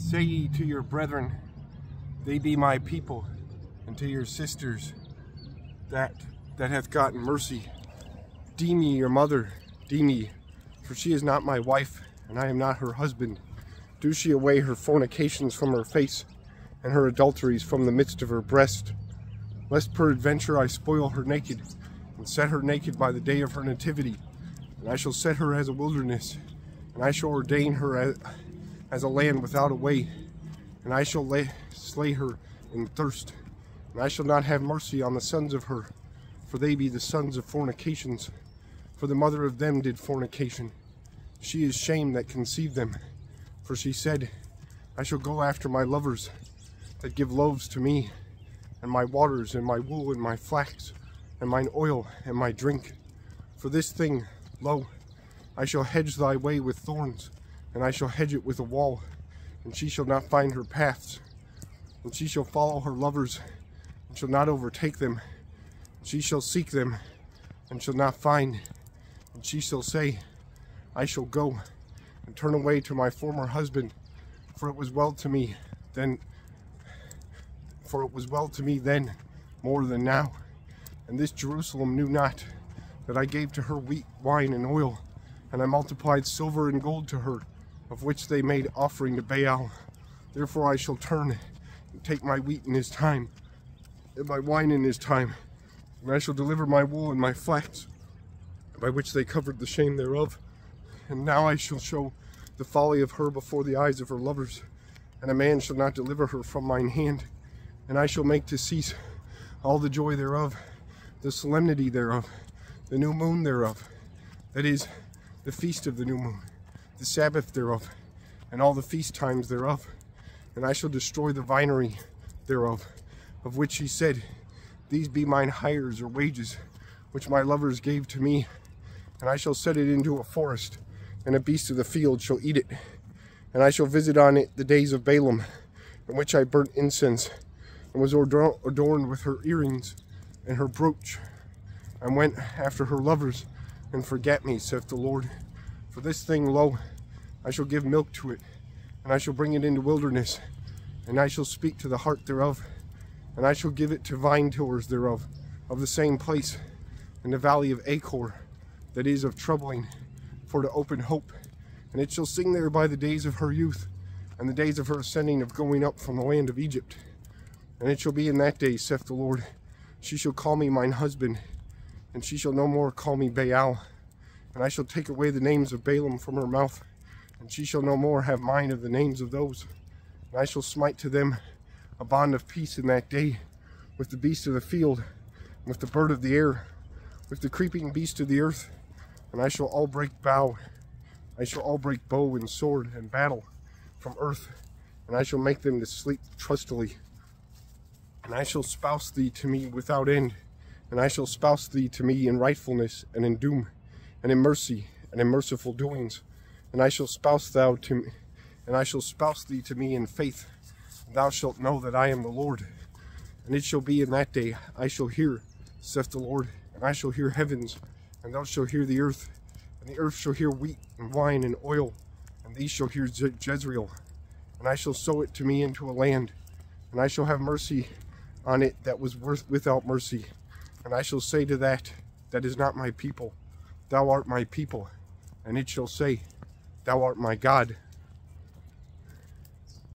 Say ye to your brethren, they be my people, and to your sisters that hath gotten mercy. Deem ye your mother, deem ye, for she is not my wife, and I am not her husband. Do she away her fornications from her face, and her adulteries from the midst of her breast. Lest peradventure I spoil her naked, and set her naked by the day of her nativity. And I shall set her as a wilderness, and I shall ordain her as a land without a way, and I shall slay her in thirst. And I shall not have mercy on the sons of her, for they be the sons of fornications, for the mother of them did fornication. She is shame that conceived them, for she said, I shall go after my lovers that give loaves to me, and my waters, and my wool, and my flax, and mine oil, and my drink. For this thing, lo, I shall hedge thy way with thorns, and I shall hedge it with a wall, and she shall not find her paths. And she shall follow her lovers, and shall not overtake them. And she shall seek them, and shall not find. And she shall say, I shall go, and turn away to my former husband, for it was well to me then, more than now. And this Jerusalem knew not that I gave to her wheat, wine, and oil, and I multiplied silver and gold to her, of which they made offering to Baal. Therefore I shall turn and take my wheat in his time, and my wine in his time, and I shall deliver my wool and my flax, by which they covered the shame thereof. And now I shall show the folly of her before the eyes of her lovers, and a man shall not deliver her from mine hand. And I shall make to cease all the joy thereof, the solemnity thereof, the new moon thereof, that is, the feast of the new moon, the Sabbath thereof, and all the feast times thereof. And I shall destroy the vinery thereof, of which he said, these be mine hires or wages, which my lovers gave to me. And I shall set it into a forest, and a beast of the field shall eat it. And I shall visit on it the days of Balaam, in which I burnt incense, and was adorned with her earrings and her brooch, and went after her lovers, and forgat me, saith the Lord. For this thing, lo, I shall give milk to it, and I shall bring it into wilderness, and I shall speak to the heart thereof, and I shall give it to vine tillers thereof, of the same place, in the valley of Achor, that is of troubling, for to open hope. And it shall sing there by the days of her youth, and the days of her ascending of going up from the land of Egypt. And it shall be in that day, saith the Lord, she shall call me mine husband, and she shall no more call me Baal. And I shall take away the names of Balaam from her mouth, and she shall no more have mind of the names of those. And I shall smite to them a bond of peace in that day, with the beast of the field, and with the bird of the air, with the creeping beast of the earth. And I shall all break bow, I shall all break bow and sword and battle from earth, and I shall make them to sleep trustily. And I shall spouse thee to me without end, and I shall spouse thee to me in rightfulness and in doom, and in mercy and in merciful doings. And I shall spouse thee to me in faith, and thou shalt know that I am the Lord. And it shall be in that day, I shall hear, saith the Lord, and I shall hear heavens, and thou shalt hear the earth, and the earth shall hear wheat and wine and oil, and these shall hear Jezreel. And I shall sow it to me into a land, and I shall have mercy on it that was without mercy. And I shall say to that is not my people, thou art my people. And it shall say, thou art my God.